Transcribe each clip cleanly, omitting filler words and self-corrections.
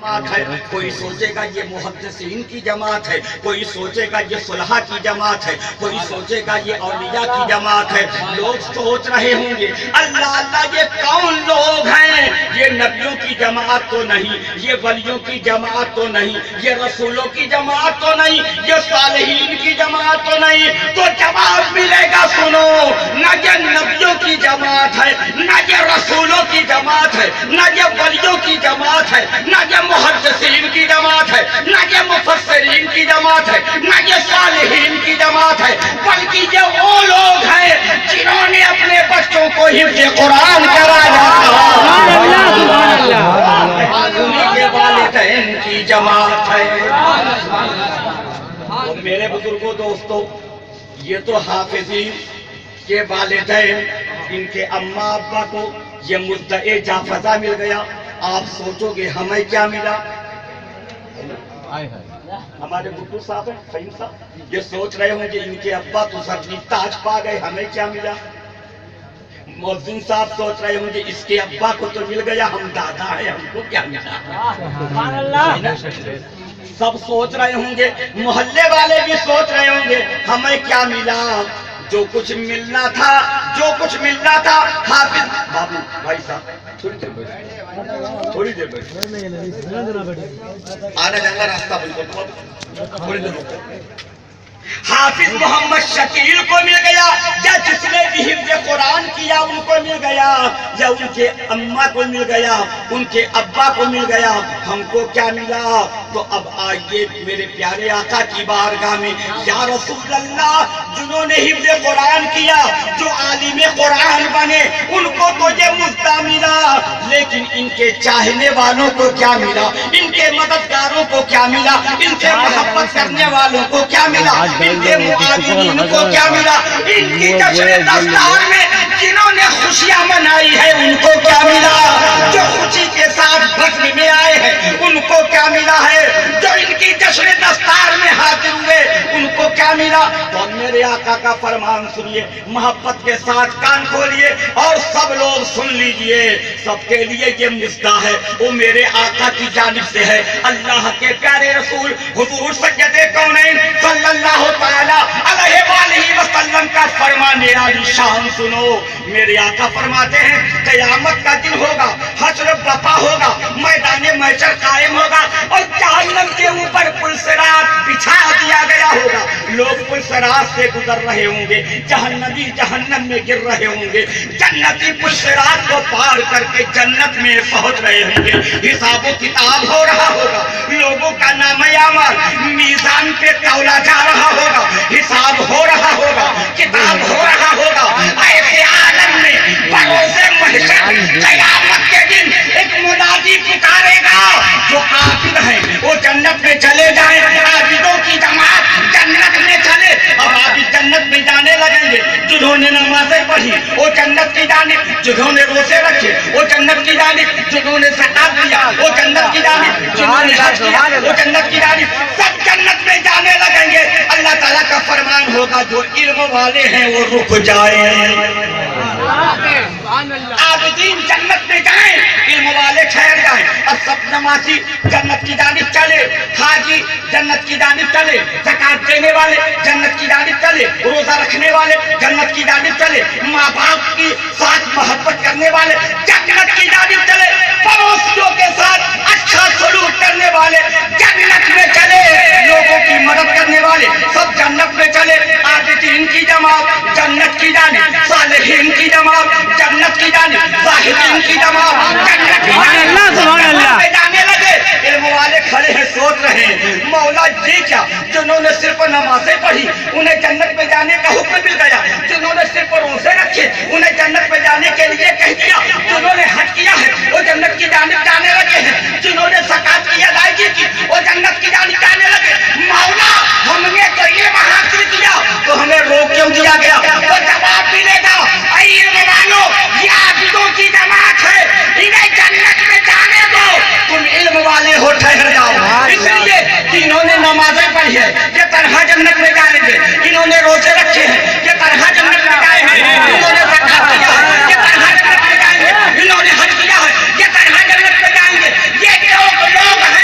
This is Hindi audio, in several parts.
जमात है, कोई सोचेगा ये मुहद्दिसीन की जमात है, कोई सोचेगा ये सुलहा की जमात है, कोई सोचेगा ये औलिया की जमात है। लोग सोच रहे होंगे अल्लाह अल्लाह ये कौन लोग हैं, ये नबियों की जमात तो नहीं, ये वलियों की जमात तो नहीं, ये रसूलों की जमात तो नहीं, ये सालिहीन की जमात तो नहीं। तो जवाब मिलेगा, सुनो, न ये नबियों की जमात है, न ये रसूलों की जमात है, न ये वलियों की जमात है, न ये मुहद्दिसीन की जमात है, न ये मुफस्सिरीन की जमात है, न ये सालिहीन की जमात है, बल्कि ये वो लोग हैं जिन्होंने अपने बच्चों को हिफ्ज़ कुरान कराया। उन्हीं के वालिदैन की जमात है। तो मेरे बुजुर्गों दोस्तों, ये तो हाफिज़ीन के वालिदैन, इनके अम्मा अब्बा को ये मुद्दे जाफजा मिल गया। आप सोचोगे हमें क्या मिला? हमारे बुद्धू साहब हैं, फहीम साहब, ये सोच रहे होंगे इनके अब्बा तो सरनी ताज पा गए, हमें क्या मिला? मौज़िन साहब सोच रहे होंगे इसके अब्बा को तो मिल गया, हम दादा हैं, हमको क्या मिला? सब सोच रहे होंगे, मोहल्ले वाले भी सोच रहे होंगे हमें क्या मिला? जो कुछ मिलना था, जो कुछ मिलना था। हाफिज बाबू भाई साहब थोड़ी देर आना जाना रास्ता बिल्कुल थोड़ी देर। हाफिज मोहम्मद शकील को मिल गया, या जिसने भी हिफ्ज़ कुरान किया उनको मिल गया, या उनके अम्मा को मिल गया, उनके अब्बा को मिल गया, हमको क्या मिला? तो अब आइए मेरे प्यारे आका की बारगाह में, या रसूल अल्लाह, जिन्होंने हिफ्ज़ कुरान किया, जो आलिम कुरान बने, उनको तो ये मुद्दा मिला, लेकिन इनके चाहने वालों को क्या मिला? इनके मददगारों को क्या मिला? इनसे मोहब्बत करने वालों को क्या मिला? इनके मुआविनीन को क्या मिला? इनकी जश्न दस्तार में जिन्होंने खुशियां मनाई है उनको क्या मिला? जो खुशी के साथ भस्म में आए हैं उनको क्या मिला है? जो इनकी जश्न दस्तार में हाजिर हुए उनको क्या मिला? तो मेरे आका का फरमान सुनिए, मोहब्बत के साथ कान खोलिए और सब लोग सुन लीजिए। सबके लिए ये मुद्दा है, वो मेरे आका की जानिब से है। अल्लाह के प्यारे रसूल हुजूर सय्यदे कौनैन सल्लल्लाहु तआला अलैहि वसल्लम का फरमाने आली शान सुनो। मेरे आका फरमाते हैं क़यामत का दिन होगा, हश्र बपा होगा, मैदान महशर कायम होगा और जहन्नम के ऊपर पुलसिरात बिछा दिया गया होगा। लोग पुलसिरात से गुजर रहे होंगे, जहन्नमी जहन्नम में गिर रहे होंगे, जन्नती पुलसिरात को पार करके जन्नत में पहुंच रहे होंगे। हिसाब किताब हो रहा होगा, लोगों का नाम-ए-आमाल मीज़ान पे तौला जा रहा होगा, हिसाब हो रहा होगा, किताब हो रहा होगा। ऐसे आलम में बरोज़े महशर क़यामत के दिन एक मुनादी पुकारेगा, जो आबिद हैं वो जन्नत में चले जाएं, आबिदों की जमात जन्नत में चले। अब आबिद जन्नत में जाने लगेंगे, जिन्होंने नमाज़ें पढ़ी वो जन्नत की जानिब, जिन्होंने रोज़े रखे वो जन्नत की जानिब, जिन्होंने ज़कात दिया वो जन्नत की जानिब, जिन्होंने हज किया वो जन्नत की जानिब, सब जन्नत में जाने लगेंगे। अल्लाह ताला का फरमान होगा, जो इल्म वाले हैं वो रुक जाएं, आबिदीन जन्नत में जाएं, इल्म वाले ठहर जाएं। अब सब नमाजी जन्नत की जानिब चले, हाजी जन्नत की जानिब चले, ज़कात देने वाले जन्नत की जानिब चले, रोजा रखने वाले जन्नत की जानिब चले, माँ बाप की साथ मोहब्बत करने वाले जन्नत की जानिब चले, पड़ोसियों के साथ अच्छा सलूक करने वाले जन्नत में चले, लोगों की मदद करने वाले सब जन्नत में चले। आबिदीन की जमात जन्नत की जानिब, सालिहीन की जमात जन्नत की जानिब, ज़ाहिदीन की जमात जन्नत की जानिब जाने लगे। इल्म वाले खड़े हैं, सोच रहे हैं मौला जी क्या, जिन्होंने सिर्फ नमाज़ें पढ़ी उन्हें जन्नत में जाने का हुक्म मिल गया, जिन्होंने सिर्फ रोज़े रखे उन्हें जन्नत में जाने के लिए कह दिया, जिन्होंने हज किया है वो जन्नत की जानिब जाने लगे हैं, जिन्होंने ज़कात की अदायगी की वो जन्नत की जानिब जाने लगे। मौला हमने तो ये हासिल किया तो हमें रोक क्यों दिया गया? तो जवाब मिलेगा, इल्म वालों ये आबिदों की जमात है, इन्हें जन्नत में जाने दो, तुम इल्म वाले हो ठहर जाओ। इसलिए इन्होंने नमाजें पढ़ी है ये तरह जन्नत में जाएंगे, इन्होंने रोजे रखे हैं ये तरह जन्नत में जाएंगे, इन्होंने ज़कात किया है ये तरह जन्नत में जाएंगे, इन्होंने हज किया है ये तरह जन्नत में जाएंगे। ये लोग हैं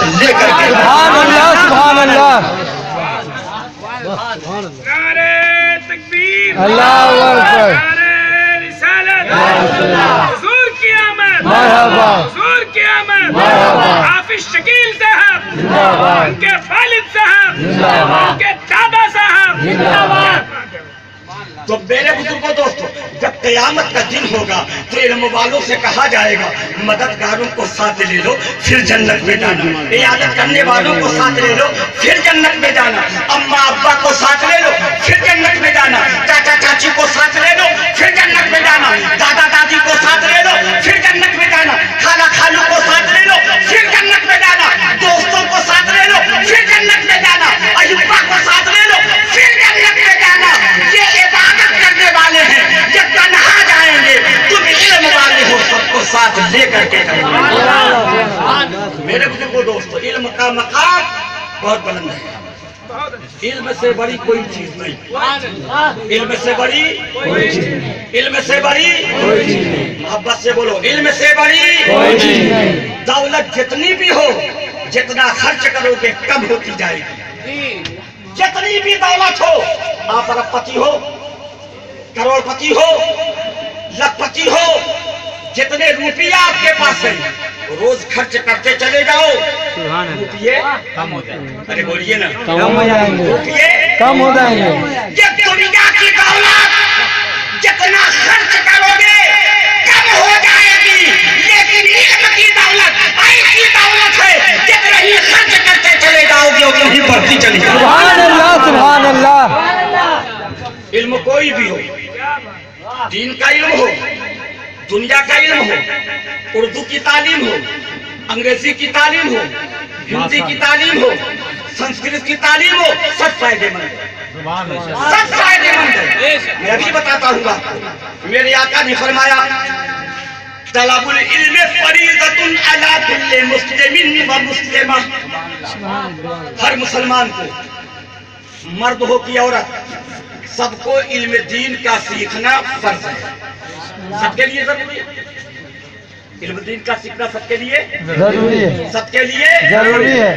साथ लेकर के। सुभान अल्लाह, सुभान अल्लाह, नारे तकबीर, अल्लाहु अकबर, नारे रिसालत, हुजूर की आमद, मरहबा, हुजूर की आमद, मरहबा, हाफिज शकील साहब जिंदाबाद, उनके वालिद साहब जिंदाबाद, उनके दादा साहब जिंदाबाद। तो मेरे बुजुर्गों दोस्तों, जब कयामत का दिन होगा तो इल्म वालों से कहा जाएगा मददगारों को साथ ले लो फिर जन्नत में जाना, इयादत करने वालों को साथ ले लो फिर जन्नत में जाना, अम्मा अब्बा को साथ ले लो फिर जन्नत में जाना, चाचा चाची को साथ ले लो फिर जन्नत में जाना, दादा दादी को साथ ले लो फिर जन्नत में जाना, खाला खालू को साथ ले लो फिर जन्नत में जाना, दोस्तों को साथ ले लो फिर जन्नत में जाना, अयुब्बा को साथ ले लो फिर जन्नत में जाना। ये इबादत करने वाले हैं, ये तन्हा जाएंगे, तुम इल्म वाले हो, सबको साथ लेकर के करेंगे। मेरे बुजुर्गों दोस्तों, इल्म का मकाम बहुत बुलंद है। इल्म से बड़ी कोई चीज नहीं, इल्म से बड़ी, इल्म से बड़ी, मोहब्बत से बोलो, इल्म से बड़ी दौलत जितनी भी हो, जितना खर्च करोगे कम होती जाएगी। जितनी भी दौलत हो, आप अरबपति हो, करोड़पति हो, लखपति हो, जितने रुपया आपके पास है रोज खर्च करते चले जाओ, रुपये कम हो जाएंगे। अरे बोलिए ना, कम हो जाएंगे, रुपये कम हो जाएंगे। ये दुनिया की दौलत जितना खर्च करोगे कम हो जाएगी, लेकिन इल्म की दौलत ऐसी दौलत है जितना ही खर्च करते चले जाओगे उतनी ही बढ़ती चली जाएगी। सुभान अल्लाह, सुभान अल्लाह। इल्म कोई भी हो, दीन का इल्म हो, दुनिया का इल्म हो, उर्दू की तालीम हो, अंग्रेजी की तालीम हो, हिंदी की तालीम हो, संस्कृत की तालीम हो, सब फायदेमंद है, सब फायदेमंद है। मैं भी बताता हूँ आपको, मेरे आका ने फरमाया तलबुल इल्म फरीज़तुन अला कुल्लि मुस्लिमिन व मुस्लिमा, हर मुसलमान को, मर्द हो कि औरत, सबको इल्म दीन का सीखना फर्ज है, सबके लिए जरूरी है। इल्म दीन का सीखना सबके लिए जरूरी है, सबके लिए जरूरी है।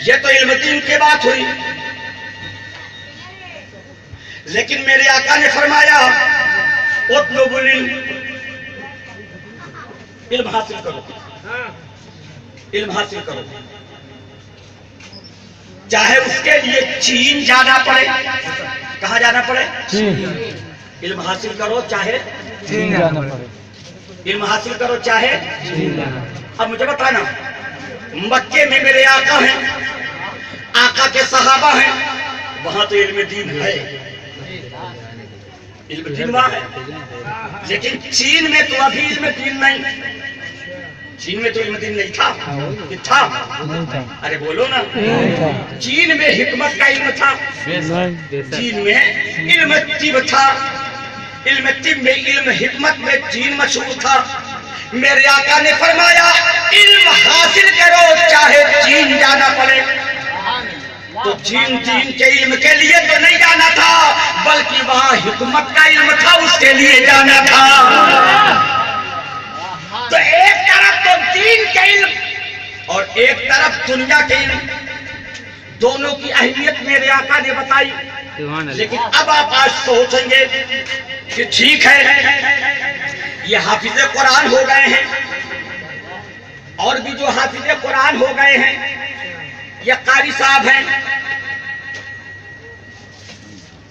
ये तो इल्म दीन की बात हुई, लेकिन मेरे आका ने फरमाया उतलुबुल इल्म, इल्म हासिल करो, इल्म हासिल करो, चाहे उसके लिए चीन जाना पड़े। कहाँ जाना पड़े? चीन। इल्म हासिल करो चाहे चीन जाना पड़े, इल्म हासिल करो चाहे। चीन जाना। अब मुझे बताना, मक्के में मेरे आका हैं, आका के सहाबा हैं, वहां तो इल्म दीन है, इल्म दीन वहां है, लेकिन चीन में तो अभी इल्म दीन नहीं, चीन में तो इल्म दीन नहीं था, ये था? नहीं था, अरे बोलो ना, नहीं था, चीन में हिकमत का इल्म था, नहीं। चीन में इल्म तिब था, इल्म तिब में, इल्म हिकमत में चीन मशहूर था। मेरे आका ने फरमाया इल्म हासिल करो चाहे चीन जाना पड़े। तो चीन दीन के इल्म के लिए तो नहीं जाना था, बल्कि वहां हिकमत का इल्म था, उसके लिए जाना था। तो एक तरफ तो दीन के इल्म और एक तरफ दुनिया के इल्म, दोनों की अहमियत मेरे आका ने बताई। लेकिन अब आप आज सोचेंगे कि ठीक है, ये हाफिज कुरान हो गए हैं, और भी जो हाफिज कुरान हो गए हैं, ये कारी साहब हैं,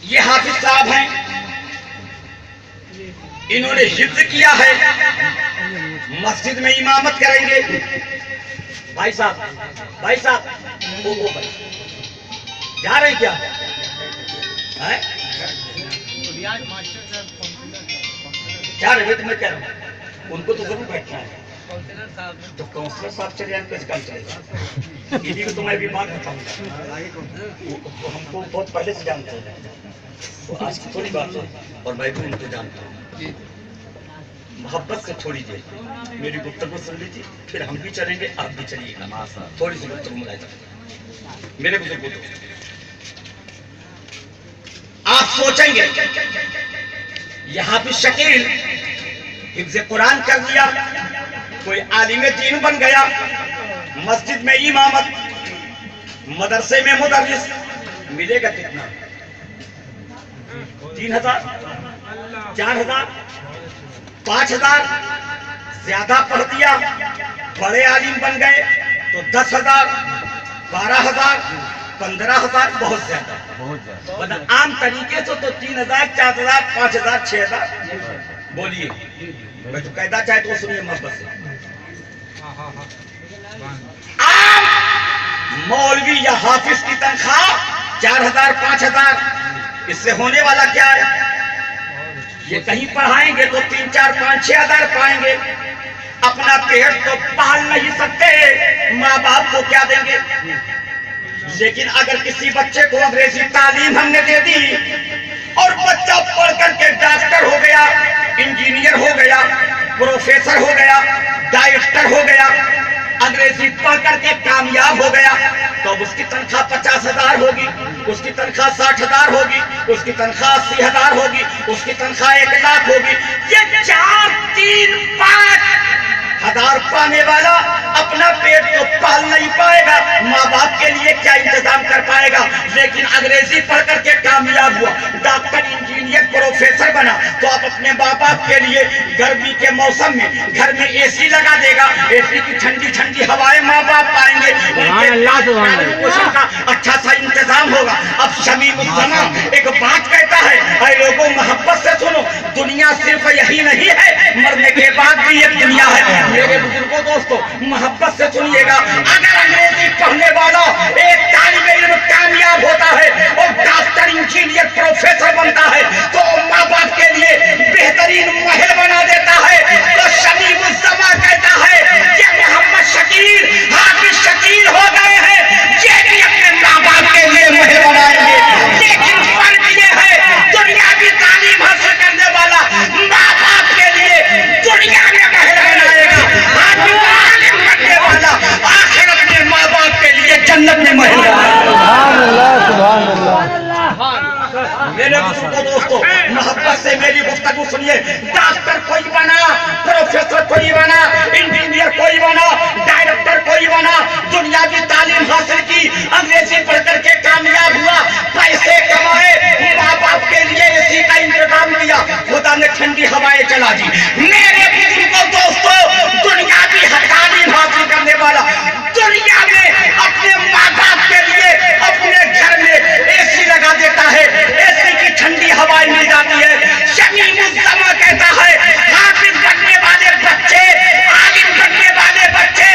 ये हाफिज साहब हैं, इन्होंने हिफ्ज किया है, मस्जिद में इमामत करेंगे। भाई साहब, भाई साहब, वो भाई जा रहे हैं क्या है? जा रहे तो मैं कह रहा हूँ उनको तो जरूर बैठना है। तो काउंसलर साहब चले जाए कैसे काम चलेगा? इन्हीं को तो मैं भी बात बताऊंगा, वो हमको बहुत पहले से जानते हैं, वो आज की थोड़ी बात है, और मैं भी उनको जानता हूँ। मोहब्बत से थोड़ी देर मेरी गुफ्तगू सुन लीजिए, फिर हम भी चलेंगे, आप भी चलिएगा, थोड़ी सी गुफ्तगू मुलायजा। मेरे बुजुर्गों को आप सोचेंगे यहाँ भी शकील हिफ्ज़ कुरान कर लिया, कोई आलिम दीन बन गया, मस्जिद में इमामत, मदरसे में मुदर्रिस, मिलेगा कितना? 3000, 4000, 5000? ज्यादा पढ़ दिया, बड़े आलिम बन गए तो 10,000, 12,000, 15,000, बहुत ज्यादा। वरना आम तरीके से तो 3,000, 4,000, 5,000, 6,000। बोलिए, मैं तो कहना चाहे तो सुनिए मोहब्बत से। आम मौलवी या हाफिज की तनख्वाह 4,000, 5,000, इससे होने वाला क्या है? ये कहीं पढ़ाएंगे तो 3, 4, 5, 6,000 पाएंगे। अपना पेट तो पाल नहीं सकते, माँ बाप को क्या देंगे? लेकिन अगर किसी बच्चे को अंग्रेजी तालीम हमने दे दी और बच्चा पढ़ करके डॉक्टर हो गया, इंजीनियर हो गया, प्रोफेसर हो गया, डायरेक्टर हो गया, अंग्रेजी पढ़ करके कामयाब हो गया, तो अब उसकी तनख्वाह 50,000 होगी, उसकी तनख्वाह 60,000 होगी, उसकी तनख्वाह 80,000 होगी, उसकी तनख्वाह 1,00,000 होगी। ये 4, 3, 5,000 पाने वाला अपना पेट तो पाल नहीं पाएगा, माँ बाप के लिए क्या इंतजाम कर पाएगा? लेकिन अंग्रेजी पढ़ करके कामयाब हुआ, डॉक्टर, इंजीनियर, प्रोफेसर बना, तो आप अपने माँ बाप के लिए गर्मी के मौसम में घर में एसी लगा देगा, एसी की ठंडी ठंडी हवाएं माँ बाप पाएंगे, पोषण का अच्छा सा इंतजाम होगा। अब शमीमुज़्ज़मा एक बात कहता है, अरे लोगों मोहब्बत से सुनो, दुनिया सिर्फ यही नहीं है, मरने के बाद भी एक दुनिया है। मेरे बुजुर्गों, दोस्तों, मोहब्बत से सुनिएगा, अगर अंग्रेजी पढ़ने वाला एक तालिब इल्म कामयाब होता है और डॉक्टर, इंजीनियर, प्रोफेसर बनता है तो माँ बाप के लिए बेहतरीन महल बना देता है। तो शमीमुज़्ज़मा कहता है ये मोहम्मद शकील, हाफिज शकील हो गए हैं, ये भी अपने माँ बाप के लिए महल बनाएंगे। लेकिन फर्क ये है, दुनियावी तालीम हासिल करने वाला माँ बाप के लिए दुनिया में महल बनाएगा, आलिम बनने वाला आखिरत में माँ बाप के लिए जन्नत में महल बनाएगा। मेरे बुजुर्गों, दोस्तों, मोहब्बत से मेरी गुफ्तगू सुनिए। डॉक्टर कोई बना, प्रोफेसर कोई बना, इंजीनियर कोई बना, डायरेक्टर कोई बना, दुनियावी तालीम हासिल की, अंग्रेजी पढ़ करके कामयाब हुआ, पैसे कमाए, माँ बाप के लिए एसी का इंतजाम किया, खुदा ने ठंडी हवाएं चला दी। मेरे बुजुर्गों, दोस्तों, दुनियावी तालीम हासिल करने वाला दुनिया में अपने माँ बाप के लिए अपने घर में एसी लगा देता है, एसी की ठंडी हवाएं मिल जाती है। शमीमुज़्ज़मा कहता है हाफिज बनने वाले बच्चे, आलिम बनने वाले बच्चे,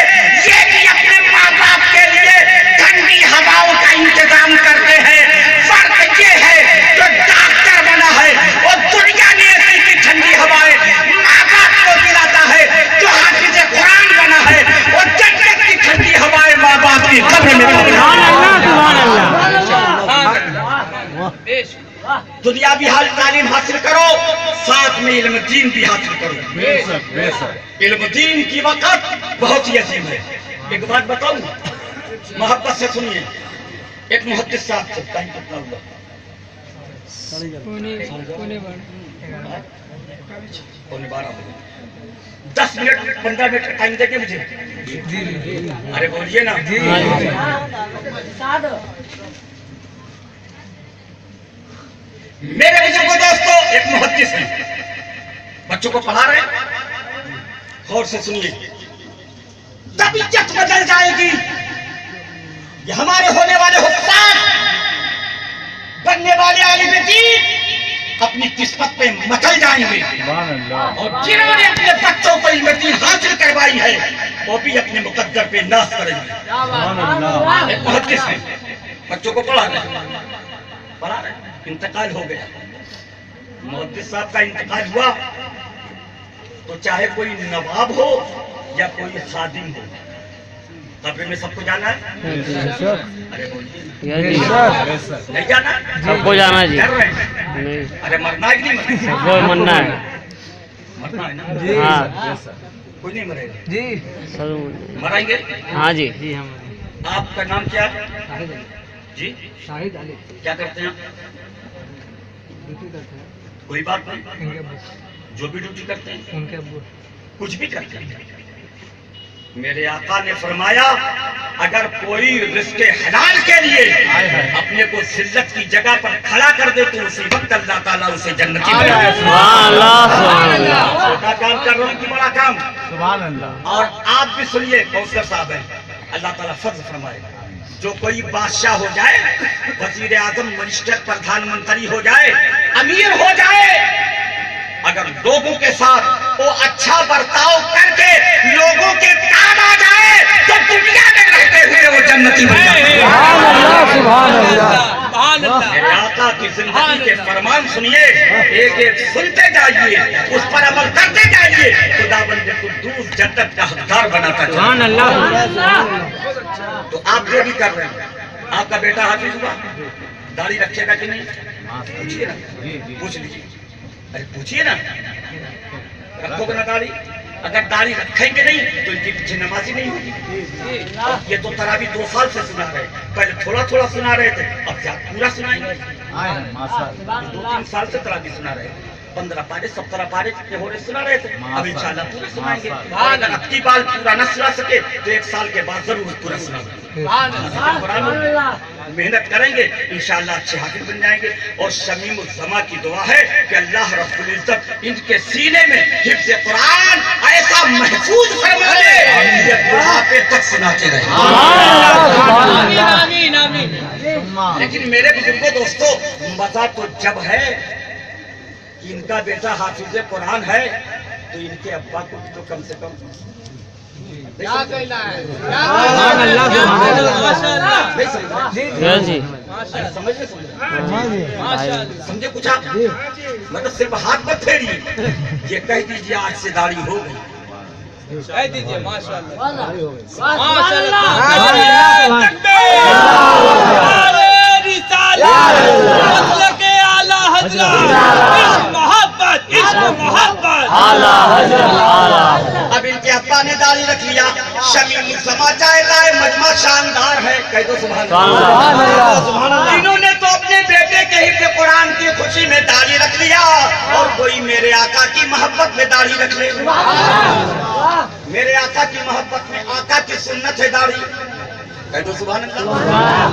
ये भी अपने माँ बाप के लिए ठंडी हवाओं का इंतजाम करते हैं। फर्क ये है, जो डॉक्टर बना है और दुनिया में एसी की ठंडी हवाएं माँ बाप को दिलाता है, जो हाफिज कुरान बना है और जन्नत की ठंडी हवाएं माँ बाप की कब्र में। दुनियावी तालीम हासिल करो, साथ में इल्म दीन भी हासिल करो। इल्म दीन की वक़्त बहुत ही अजीम है। एक बात बताऊं, मोहब्बत से सुनिए। एक मुहद्दिस साहब से टाइम कितना हुआ? पौने 12। 10 मिनट 15 मिनट टाइम देके मुझे। अरे बोलिए ना। मेरे बुजुर्गों, दोस्तों, एक मुहद्दिस है, बच्चों को पढ़ा रहे, गौर से सुनिए। तबीयत बदल जाएगी, ये हमारे होने वाले हुस्साद बनने वाले आलिम दीन अपनी किस्मत पे मचल जाएंगे, और जिन्होंने अपने बच्चों को इल्म दीन हासिल करवाई है वो भी अपने मुकद्दर पे नाश करेंगे। एक मुहद्दिस है, बच्चों को पढ़ा रहे, इंतकाल हो गया। मुहद्दिस साहब का इंतकाल हुआ तो चाहे कोई नवाब हो या कोई खादिम हो, कब्र में सबको जाना है। अरे बोलिए, नहीं जाना? सबको जाना जी। नहीं, अरे मरना है कि नहीं मरना? सबको मरना है। मरना है ना? हाँ, कोई नहीं मरेगा जी, सब मराएंगे। हाँ जी जी। हम आपका नाम क्या है जी? शाहिद अली। क्या करते हैं? ड्यूटी करते हैं। कोई बात नहीं, जो भी ड्यूटी करते हैं, उनके कुछ भी करते हैं, मेरे आका ने फरमाया अगर कोई रिस्के हलाल के लिए अपने को जिल्लत की जगह पर खड़ा कर दे तो उसी वक्त अल्लाह ताला उसे जन्नती बनाए। छोटा काम कर रहा हूँ कि बड़ा काम। और आप भी सुनिए, कौंसलर साहब है, अल्लाह ताला फर्ज फरमाए जो कोई बादशाह हो जाए, वजीर आजम, मिनिस्टर, प्रधानमंत्री हो जाए, अमीर हो जाए, अगर लोगों के साथ वो अच्छा बर्ताव करके लोगों के काम आ जाए तो दुनिया में रहते हुए वो जन्नती बन जाए। मेरे आका की जिंदगी के फरमान सुनिए, एक एक सुनते जाइए, उस पर अमल करते जाइए, खुदावंद कुद्दूस जन्नत का हकदार बनाता जाए। तो आप जो भी कर रहे हैं, आपका बेटा हाफिज हुआ, दाढ़ी रखेगा कि नहीं? पूछिए ना, पूछ लीजिए। अरे पूछिए ना, रखोगे ना दाढ़ी? अगर दाढ़ी रखेंगे नहीं तो इनकी पीछे नमाजी नहीं होगी। ये तो तरावी 2 साल से सुना रहे, पहले थोड़ा थोड़ा सुना रहे थे, अब क्या पूरा सुनाएंगे? 2-3 साल से तरावी सुना रहे, 15 पारे 17 पारे कितने हो रहे सुना रहे थे, अब इंशाल्लाह पूरा सुनाएंगे। अगर अब की बार पूरा न सुना सके तो 1 साल के बाद जरूर पूरा सुनाएंगे। मेहनत करेंगे, इंशाल्लाह अच्छे हाफिज बन जाएंगे। और शमीम उज़्ज़मा की दुआ है कि अल्लाह रब्बुल इज्जत इनके सीने में हिफ्ज़ कुरान ऐसा महफूज फरमा दे कि बुढ़ापे तक सुनाते रहे। लेकिन मेरे बुजुर्गों, दोस्तों, मजा तो जब है कि इनका बेटा हाफिज कुरान है तो इनके अब्बा को तो कम से कम समझे कुछ आप? मतलब सिर्फ हाथ मत फेरिए, ये कह दीजिए आज से दाढ़ी हो गई, कह दीजिए माशाअल्लाह। अब इनके अब्बा ने दाढ़ी रख लिया, शमीम उज़्ज़मा चाहता है मजमा शानदार है, कह दो सुभान अल्लाह। इन्होंने तो अपने बेटे के हिफ्ज़ कुरान की खुशी में दाढ़ी रख लिया, और कोई मेरे आका की मोहब्बत में दाढ़ी रख ले। मेरे आका की मोहब्बत में, आका की सुन्नत है दाढ़ी, कह दो सुभान अल्लाह।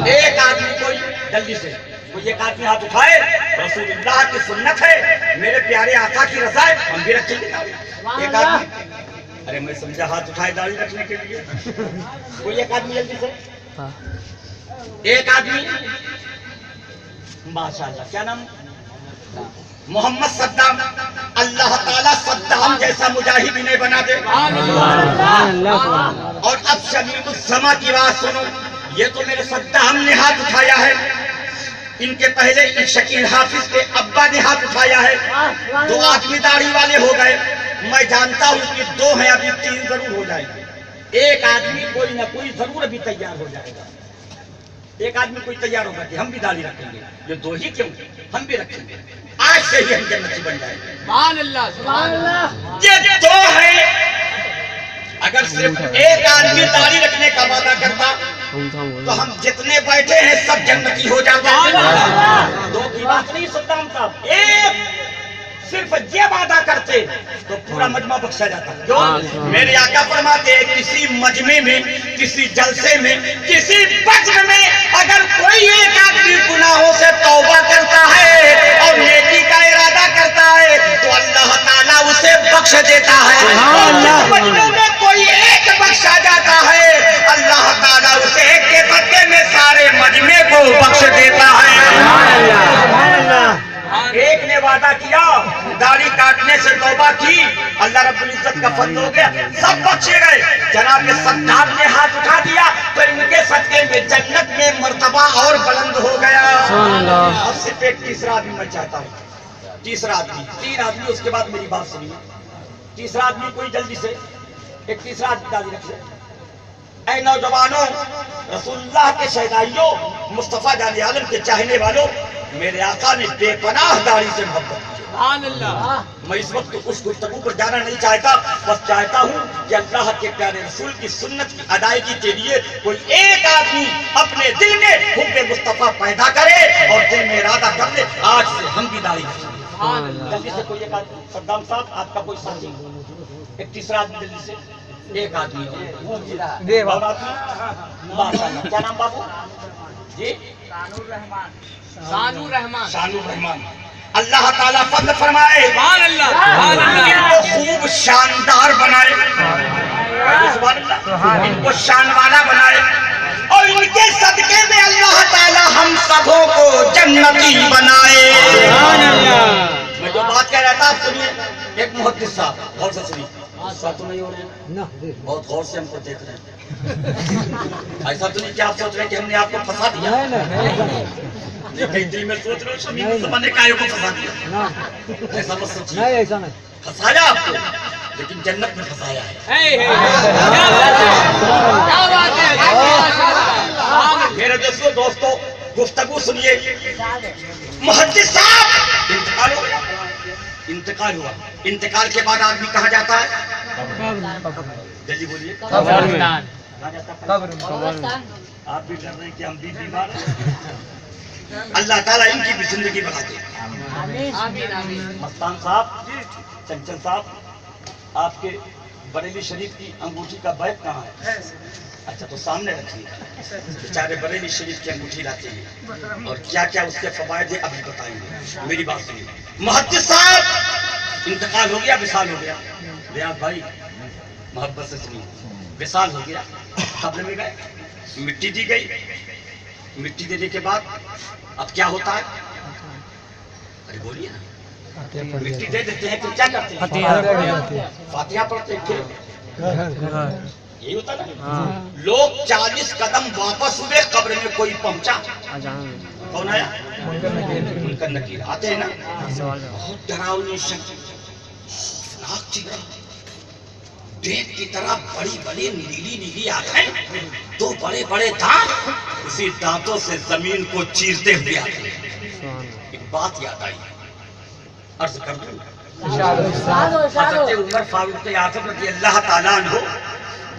एक आदमी कोई जल्दी से कोई एक आदमी हाथ उठाए, रसूलुल्लाह की सुन्नत है, मेरे प्यारे आका की रज़ा है, हम भी रखेंगे दाढ़ी। एक आदमी, अरे मैं समझा हाथ उठाए दाढ़ी रखने के लिए, कोई एक आदमी जल्दी से, एक आदमी, माशाअल्लाह, क्या नाम? मोहम्मद सद्दाम। अल्लाह ताला सद्दाम जैसा मुजाहिद इन्हें बना दे। और अब शमीम उज़्ज़मा की बात सुनो, ये तो मेरे सद्दाम ने हाथ उठाया है, इनके पहले शकील हाफिज के अब्बा ने हाथ उठाया है, 2 आदमी दाढ़ी वाले हो गए। मैं जानता हूँ कि 2 हैं, अभी 3 जरूर हो जाएंगे। एक आदमी कोई ना कोई जरूर अभी तैयार हो जाएगा, एक आदमी कोई तैयार होगा कि हम भी दाढ़ी रखेंगे। ये 2 ही क्यों, हम भी रखेंगे, आज से ही हम जन्नती बन जाएंगे। सुभान अल्लाह, सुभान अल्लाह। ये 2 है, अगर सिर्फ एक आदमी दाढ़ी रखने का वादा करता तो हम जितने बैठे हैं सब जन्नती हो जाते। 2 की बात नहीं सद्दाम साहब, एक सिर्फ ये वादा करते तो पूरा मजमा बख्शा जाता। क्यों? मेरे आका फरमाते हैं किसी मजमे में, किसी जलसे में, किसी बज्र में अगर कोई एक आदमी गुनाहों से तौबा करता है और नेकी का इरादा करता है तो अल्लाह ताला उसे बख्श देता है। मजमे में कोई एक बख्शा जाता है, अल्लाह ताला उसे एक के बदले में सारे मजमे को बख्श देता है। एक ने वादा किया, दाढ़ी काटने से तौबा की, अल्लाह रब्बुल इज्जत का फजल हो गया, सब बख्शे गए। जनाब सद्दाम ने हाथ उठा दिया तो इनके सदके में जन्नत में मर्तबा और बुलंद हो गया। अब सिर्फ एक तीसरा आदमी मैं चाहता हूँ, तीसरा आदमी, 3 आदमी, उसके बाद मेरी बात सुनिए। तीसरा आदमी कोई जल्दी से, एक तीसरा आदमी दाढ़ी रखे। ऐ नौजवानों, रसूलुल्लाह के शहदाइयों, मुस्तफा जाने आलम के चाहने वालों, मेरे आका ने बेपनाह दाढ़ी से मोहब्बत की। मैं इस वक्त उस गुफ्तगू पर जाना नहीं चाहता, बस चाहता हूँ कि अल्लाह के प्यारे रसूल की सुन्नत की अदायगी के लिए कोई एक आदमी अपने दिल में हुब्बे मुस्तफा पैदा करे और दिल में इरादा कर ले आज से हम भी दाढ़ी रखेंगे। जल्दी से कोई एक आदमी, सद्दाम साहब आपका कोई साथी, एक तीसरा आदमी जल्दी से, एक आदमी और आदमी? माशाअल्लाह। क्या नाम बाबू जी? सानूर रहमान। शानुर रहमान। अल्लाह ताला फज़ल फरमाए, सुभान अल्लाह, सुभान अल्लाह। इनको खूब शानदार बनाए, सुभान अल्लाह, इनको शान वाला बनाए और इनके सदके में अल्लाह ताला हम सबों को जन्नती बनाए। मैं जो बात कह रहा था आप सुनिए। एक मुहद्दिस साहब, गौर से सुनिए, गुस्सा तो नहीं हो रहे हैं? ना बहुत गौर से हमको देख रहे हैं। ऐसा तो नहीं कि आप सोच रहे हैं कि हमने आपको फंसा दिया? नहीं, कहीं दिल में सोच रहे हो शमीम उस्मान ने काहे को फंसा दिया? ऐसा मत सोचिए। नहीं ऐसा नहीं। फंसाया आपको, लेकिन जन्नत में फंसाया है। क्या बात है, क्या बात है। मेरे दोस्तों गुफ्तगू सुनिए। मुहद्दिस साहब इंतकाल हो गया, इंतकाल हुआ। इंतकाल के बाद आदमी कहाँ जाता है? जल्दी बोलिए। कब्रिस्तान। कहाँ जाता है? आप भी डर रहे हैं कि हम भी बीमार हैं? अल्लाह ताला इनकी भी जिंदगी बढ़ा दे। मस्तान साहब, चंचल साहब, आपके बरेली शरीफ की अंगूठी का बैग कहाँ है? अच्छा, तो सामने रखिए। बेचारे बरेली शरीफ की अंगूठी लाते हैं और क्या क्या उसके फवायदे अभी बताएंगे। मेरी बात सुनिए। मुहद्दिस साहब इंतकाल हो गया, विसाल हो गया। रियाज भाई मोहब्बत से सुनिए। विसाल हो गया, कब्र में गए, मिट्टी दी गई। मिट्टी देने के बाद अब क्या होता है? अरे बोलिए ना। मिट्टी दे देते हैं, फिर क्या करते हैं? फातिहा पढ़ते हैं, फिर यही होता ना। लोग 40 कदम वापस हुए, कब्र में कोई पहुंचा। कौन आया? मुनकर नकीर आते हैं ना। बहुत डरावनी शक्ति, खौफनाक चेहरा, देख की तरह बड़ी बड़ी नीली नीली आंखें, दो बड़े बड़े दांत, उसी दांतों से जमीन को चीरते हुए आते हैं। एक बात याद आई, अर्ज कर दूं। हज़रत उमर फारूक आज़म रज़ियल्लाहु ताला अन्हु,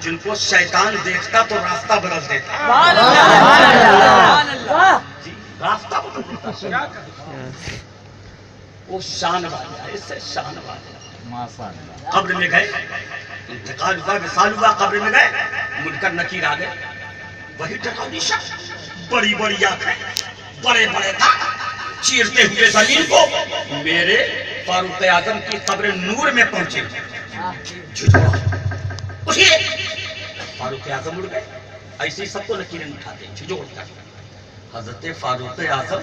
जिनको शैतान देखता तो रास्ता बदल देता। जी, रास्ता बदल देता। वो शान वाला, इससे शान वाला। कब्र में गए, इंतकाल हुआ, विसाल हुआ, कब्र में गए, मुनकर नकीर आ गए। वही डरावनी शख्स, बड़ी बड़ी आंखें, बड़े बड़े दांत, चीरते हुए जमीन को। मेरे फारूक आजम की कब्र नूर में पहुंचे। उठिए, फारूक आजम उड़ गए। ऐसे ही सबको नकीरें उठाते, झुझोड़ कर। हजरत फारूक आजम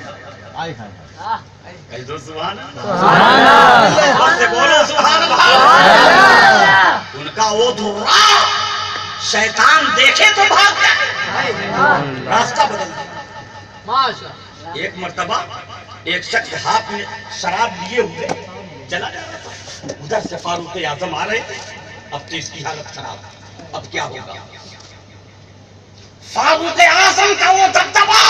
कह दो सुभान अल्लाह, से बोलो सुभान अल्लाह। उनका वो धुर्रा शैतान देखे तो भाग जाए, रास्ता बदल दे। एक मर्तबा एक शख्स हाथ में शराब लिए हुए चला जा रहा था। उधर से फारूक आजम आ रहे थे। अब तो इसकी हालत खराब, अब क्या होगा? फारूक आजम का वो दबदबा,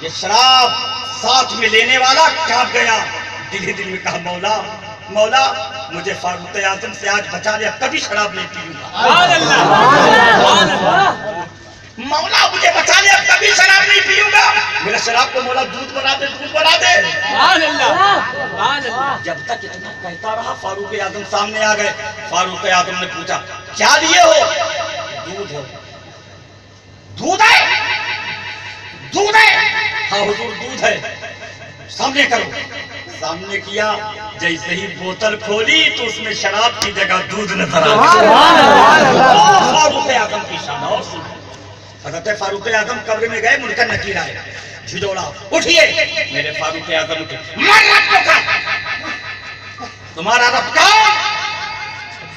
ये शराब साथ में लेने वाला कांप गया। दिल ही दिल में कहा, मौला मौला, मुझे फारूक आजम से आज बचा ले, कभी शराब नहीं पीऊंगा। मौला मुझे बचा ले, कभी शराब नहीं पीऊंगा। मेरा शराब को मौला दूध बना दे, दूध बना दे। जब तक इतना कहता रहा, फारूक आजम सामने आ गए। फारूक आजम ने पूछा, क्या लिए हो? दूध है। दूध है? दूध है? हाँ हुजूर, दूध है। सामने करो। सामने किया, जैसे ही बोतल खोली तो उसमें शराब की जगह दूध नजर आ गया। फारूक आजम की शान। और सुनो, हज़रत फारूक आजम कब्र में गए, मुनकर नकीर आए, झिझोड़ा। उठिए, मेरे फारूक आजम उठे। तुम्हारा रब कौन?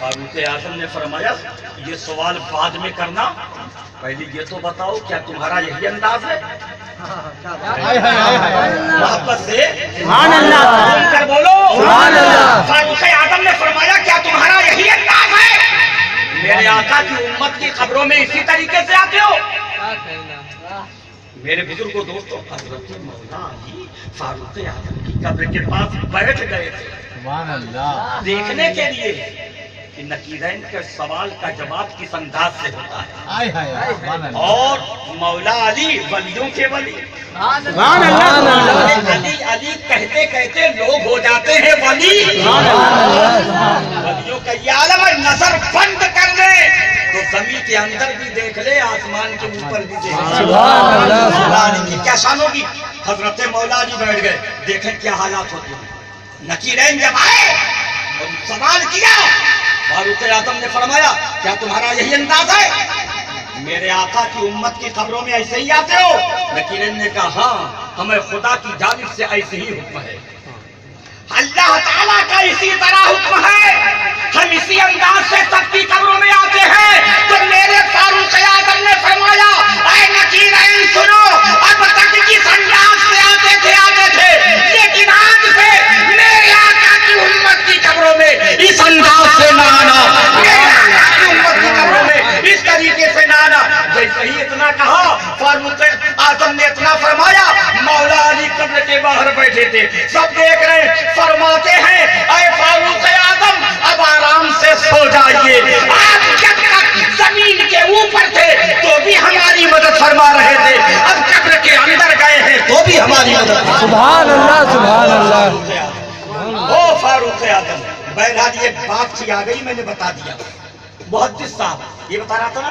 फारूक आजम ने फरमाया, ये सवाल बाद में करना, पहले ये तो बताओ क्या तुम्हारा यही अंदाज है? वापस से कर बोलो। फारूक आजम ने फरमाया, क्या तुम्हारा यही अंदाज है? मेरे आका की उम्मत की खबरों में इसी तरीके से आते हो? मेरे बुजुर्गों दोस्तों, हज़रत मौला अली फारूक आजम की कब्र के पास बैठ गए थे देखने के लिए कि नकीरैन के सवाल का जवाब किस अंदाज से होता है। और मौला अली वलियों के वली, अली अली कहते कहते लोग हो जाते हैं वली। वलियों का ये आलम है, नजर बंद कर ले, के अंदर भी देख ले, आसमान के ऊपर भी देख ले। सुभान अल्लाह, मौला की क्या शान होगी। हजरत मौला जी बैठ गए, देखें क्या हालात होते हैं। नकीरैन जब आए और सवाल किया, फारूक आजम ने फरमाया क्या तुम्हारा यही अंदाज है, मेरे आका की उम्मत की खबरों में ऐसे ही आते हो। नकीरैन ने कहा हाँ, हमें खुदा की जानिब से ऐसे ही हुक्म है, अल्लाह ताला का इसी तरह हुक्म है, हम इसी अंदाज से सबकी कब्रों में आते हैं। तो मेरे फारूक आजम ने फरमाया ऐ नकीरैन सुनो, अब तक किस अंदाज से आते थे, लेकिन आज से मेरे आका की उम्मत की कब्रों में इस अंदाज से ना आना, मेरे आका की उम्मत की कब्रों में इस तरीके से ना आना। जैसे ही इतना कहा, फारूक आजम ने इतना फरमाया, मौला अली कब्र के बाहर बैठे थे, सब देख रहे, फरमाते हैं ऐ फारूक आजम अब आराम से सो जाइए, आप जब तक जमीन के ऊपर थे तो भी हमारी मदद फरमा रहे थे, अब कब्र के अंदर गए हैं तो भी हमारी मदद। सुभान अल्लाह, सुभान अल्लाह। ओ फारूक आजम, बहरहाल ये बात सी आ गई, मैंने बता दिया। मुहद्दिस साहब ये बता रहा था ना,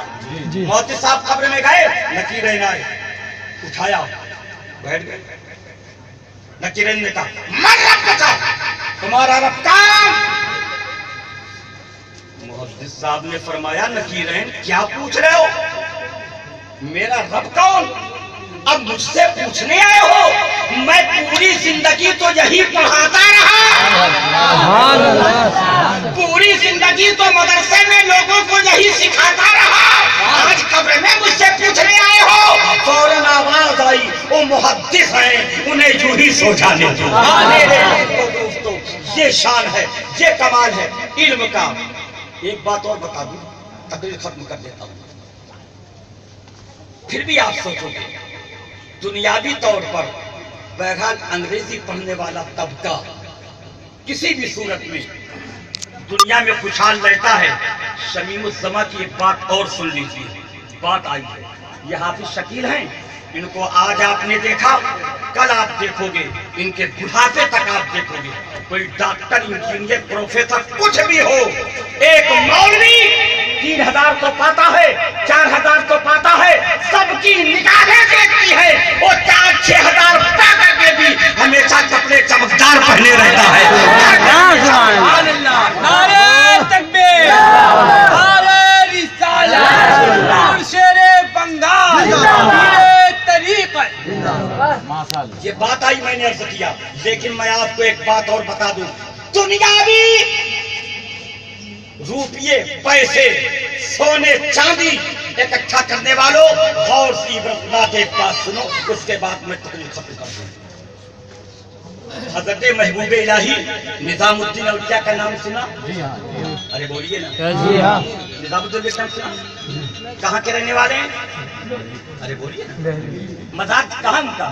मुहद्दिस साहब कब्र में गए, नकीरैन आए, उठाया, बैठ गए। नकीरैन ने कहा मन रब का, तुम्हारा रब कौन? मुहद्दिस साहब ने फरमाया नकीरैन क्या पूछ रहे हो, मेरा रब कौन? अब मुझसे पूछने आए हो? मैं पूरी जिंदगी तो यही पढ़ाता रहा, पूरी जिंदगी तो मदरसे में लोगों को यही सिखाता रहा, आज कब्र में मुझसे पूछने आए हो? फौरन आवाज आई, वो मुहद्दिस हैं, उन्हें यूं ही सो जाने दो। दोस्तों ये शान है, ये कमाल है इल्म का। एक बात और बता दूं, तकरीर खत्म कर देता हूं, फिर भी आप सोचोगे दुनियावी तौर पर बहरहाल अंग्रेजी पढ़ने वाला तबका किसी भी सूरत में दुनिया में खुशहाल रहता है। शमीमुज़्ज़मा की एक बात और सुन लीजिए, बात आई है, ये हाफिज शकील हैं, इनको आज आपने देखा, कल आप देखोगे, इनके बुढ़ापे तक आप देखोगे। कोई डॉक्टर, इंजीनियर, प्रोफेसर कुछ भी हो, एक मौलवी 3000 तो पाता है, 4000 तो पाता है, सबकी निगाहें देखती है, वो 4-6 हजार पा करके भी हमेशा कपड़े चमकदार पहने रहता है। नारे तकबीर, नारे रिसालत, मुर्शिदे बंगाल, पीरे तरीक़त। ये बात आई, मैंने अर्ज किया, लेकिन मैं आपको एक बात और बता दूं, दुनियावी रुपये, पैसे, सोने, चांदी इकट्ठा करने वालों, गौर से इब्रतनाक एक बात सुनो, उसके बाद मैं तकरीर खत्म कर दूं। हजरत महबूब इलाही निजामुद्दीन औलिया का नाम सुना? अरे बोलिए ना। जी हाँ। निजामुद्दीन का नाम सुना? कहाँ के रहने वाले हैं? अरे बोलिए ना। मज़ार कहाँ उनका?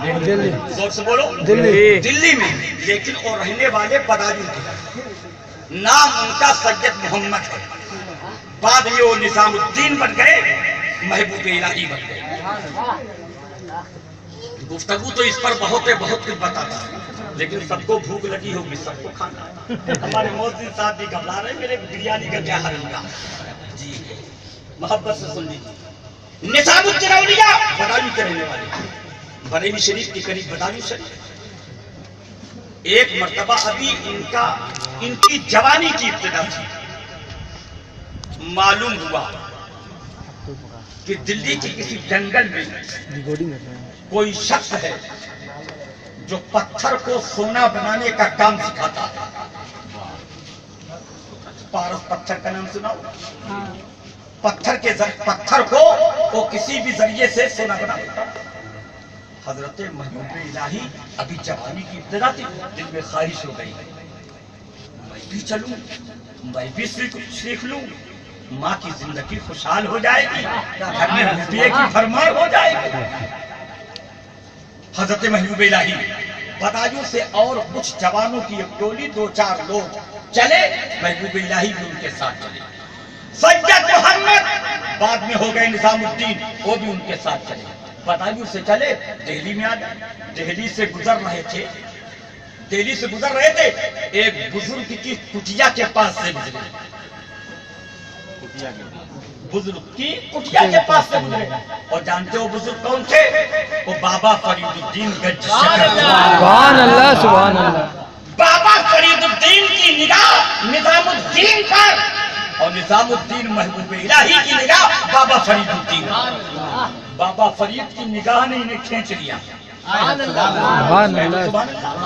जोर से बोलो। दिल्ली में, लेकिन वो रहने वाले बदायूं के। नाम उनका सैयद मोहम्मद है, बाद में वो निजामुद्दीन बन गए, महबूब इलाही बन गए। गुफ्तगू तो इस पर बहुत कुछ बताता है, लेकिन सबको भूख लगी होगी, सबको खाना है। हमारे मोहसिन साहब भी घबरा रहे, मेरे बिरयानी का क्या हाल होगा जी, मोहब्बत से सुन लीजिए। निजामुद्दीन औलिया बदायूं के रहने वाले, बरेली शरीफ के करीब बदायूं शरीफ। एक मर्तबा अभी इनकी जवानी की इब्तिदा थी, मालूम हुआ कि दिल्ली के किसी जंगल में कोई शख्स है जो पत्थर को सोना बनाने का काम सिखाता है। पारस पत्थर का नाम सुना? पत्थर को वो किसी भी जरिए से सोना बना देता। हजरत महबूब इलाही अभी जवानी की इब्तिदा थी, दिल में ख्वाहिश हो गई, मैं भी चलूं, मैं भी सीख लूं, माँ की जिंदगी खुशहाल हो जाएगी, घर में रुपये की भरमार हो जाएगी। हजरत महबूब इलाही बदायूं से और कुछ जवानों की एक टोली, 2-4 लोग चले, महबूब इलाही भी उनके साथ चले। सैयद मोहम्मद बाद में हो गए निजामुद्दीन, वो भी उनके साथ चले। बदायूं से चले, दिल्ली में आ गए। दिल्ली से गुजर रहे थे, एक बुजुर्ग की कुटिया के पास से गुजरे। बुजुर्ग की कुटिया के पास से गुजरे। और जानते हो बुजुर्ग कौन थे? वो बाबा फरीदुद्दीन गंज। सुभान अल्लाह सुभान अल्लाह। बाबा फरीदुद्दीन की निगाह निजामुद्दीन पर और निजामुद्दीन महबूब इलाही की निगाह बाबा फरीदुद्दीन। बाबा फरीद की निगाह ने इन्हें खींच लिया। सुभान अल्लाह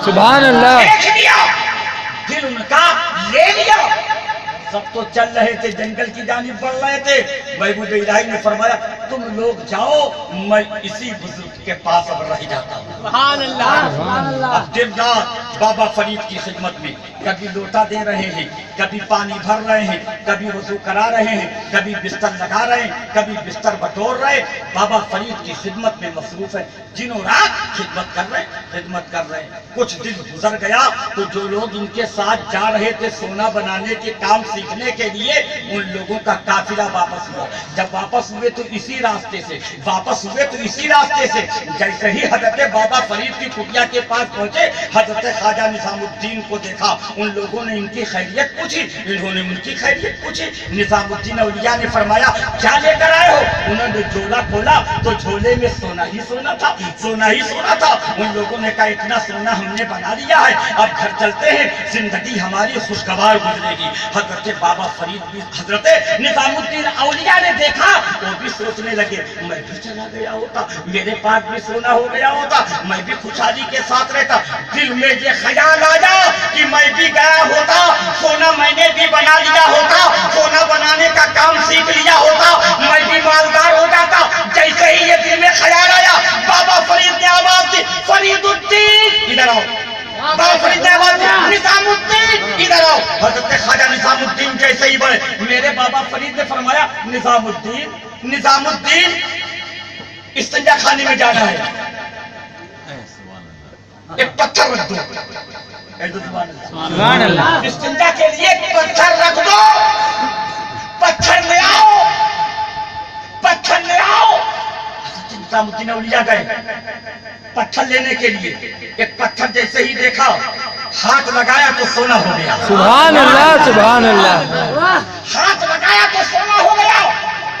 सुभान अल्लाह। खींच लिया, दिल उनका ले लिया। सब तो चल रहे थे, जंगल की जानिब बढ़ रहे थे। महबूब इलाही ने फरमाया तुम लोग जाओ, मैं इसी बुजुर्ग के पास अब रह जाता हूँ। अब दिन रात बाबा फरीद की खिदमत में कभी लोटा दे रहे हैं, कभी पानी भर रहे हैं, कभी वजू करा रहे हैं, कभी बिस्तर लगा रहे हैं, कभी बिस्तर बटोर रहे। बाबा फरीद की खिदमत में मसरूफ है, दिनों रात खिदमत कर रहे हैं। कुछ दिन गुजर गया तो जो लोग इनके साथ जा रहे थे सोना बनाने के काम सीखने के लिए, उन लोगों का काफिला वापस हुआ। जब वापस हुए तो इसी रास्ते से जैसे ही हजरत बाबा फरीद की कुटिया के पास पहुंचे, हजरत ख्वाजा निजामुद्दीन को देखा। उन लोगों ने इनकी खैरियत पूछी, इन्होंने उनकी खैरियत पूछी। निजामुद्दीन औलिया ने फरमाया क्या लेकर आए हो? उन्होंने झोला खोला तो झोले में सोना ही सोना था। उन लोगों ने कहा इतना सोना हमने बना लिया है, अब घर चलते हैं, जिंदगी हमारी खुशगवार गुजरेगी। हजरत बाबा फरीद भी, हजरत निजामुद्दीन औलिया ने देखा, वो भी सोचने लगे मैं भी चला गया होता, मेरे पास भी सोना हो गया होता, मैं भी खुशहाली के साथ रहता। दिल में ये ख्याल आया कि मैं भी गया होता, सोना मैंने भी बना लिया होता, सोना बनाने का काम सीख लिया होता, मैं भी मालदार हो जाता। जैसे ही ये दिल में ख्याल आया, बाबा फरीद ने आवाज दी फरीदुद्दीन इधर आओ। बाबा फरीद ने आवाज दी निजामुद्दीन इधर आओ। हजरत ख्वाजा निजामुद्दीन जैसे ही बढ़े, मेरे बाबा फरीद ने फरमाया निजामुद्दीन इस्तिंजा खाने में जाना है, एक पत्थर रख दो। सुभान अल्लाह। इस्तिंजा के लिए एक पत्थर रख दो, पत्थर ले आओ। निजामुद्दीन औलिया गए पत्थर लेने के लिए। एक पत्थर जैसे ही देखा, हाथ लगाया तो सोना हो गया। सुभान अल्लाह सुभान अल्लाह। हाथ लगाया तो सोना हो गया।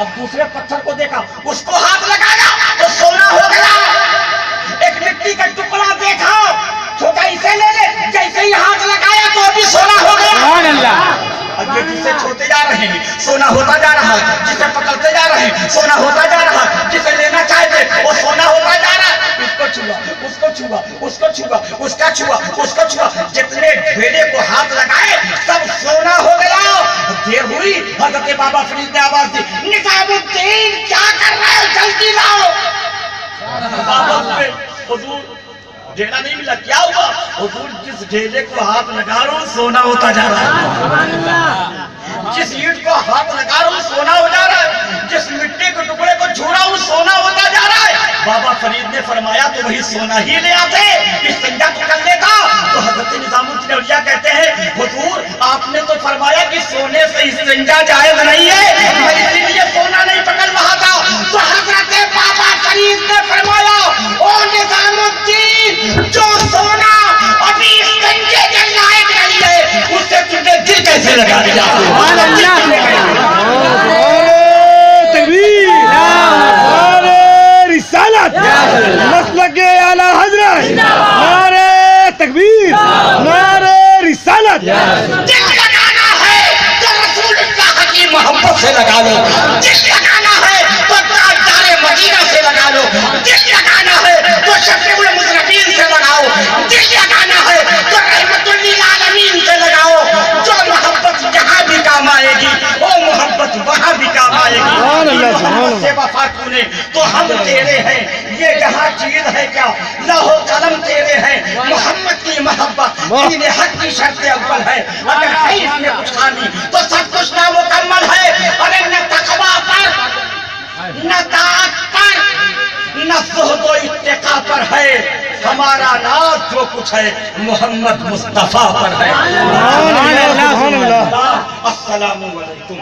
अब दूसरे पत्थर को देखा, उसको हाथ लगाया तो सोना हो गया। एक मिट्टी का टुकड़ा देखा, छोटा इसे ले ले, जैसे ही हाथ लगाया तो अभी सोना हो गया। सुभान अल्लाह। अब ये जिसे छूते जा रहे हैं सोना होता जा रहा है, जिसे पकड़ते जा रहे हैं सोना होता जा रहा है, जिसे लेना चाहते वो सोना होता जा रहा है। उसको छुआ, उसको छुआ, उसको छुआ, उसका छुआ, उसको छुआ, जितने ढेले को हाथ लगाए सब सोना हो गया। देर हुई, हजरत बाबा फरीद ने आवाज दी निजामुद्दीन क्या कर रहे हो, जल्दी लाओ। बाबा हुजूर ढेला नहीं मिला, क्या हुआ? हुजूर जिस ढेले को हाथ लगा रहा हूँ सोना होता जा रहा है, जिस ईंट को हाथ लगा रहा हूँ सोना हो जा रहा है, जिस मिट्टी के टुकड़े को छू रहा हूँ सोना होता जा रहा है। बाबा फरीद ने फरमाया तो वही सोना ही ले आते, इस्तिंजा तो कर लेता। तो हजरत निजामुद्दीन औलिया कहते हैं हुजूर आपने तो फरमाया कि सोने से इस्तिंजा जायज नहीं है, मैं इसीलिए सोना नहीं पकड़ रहा था। तो हजरत बाबा फरीद ने फरमाया ओ निजामुद्दीन, जो सोना अभी इस्तिंजे के लायक नहीं है उससे तुझे दिल कैसे लगा दिया? मसलक आला हजरत, नारे तकबीर, नारे रिसालत। दिल लगाना है तो रसूलुल्लाह की मोहब्बत से लगा लो, दिल लगाना है तो ताजदारे मदीना से लगा लो, दिल लगाना है तो शफीउल मुज़रबीन से लगाओ, दिल लगाना है तो रहमतुल लिल आलमीन से लगाओ। जो मोहब्बत जहाँ भी काम आएगी वो मोहब्बत वहाँ भी काम आएगी। मोहब्बत से वफा तूने तो हम तेरे हैं, ये जहाँ चीज है क्या लौह कलम तेरे हैं। मोहम्मद की मोहब्बत दीन हक की शर्त अव्वल है, अगर है इसमें कुछ खामी तो सब कुछ नामुकम्मल है। अरे न तकवा पर, न ताक़त पर, न ज़ुहद व इत्तिक़ा पर है, हमारा नाज जो कुछ है मोहम्मद मुस्तफा पर है। अस्सलामु अलैकुम।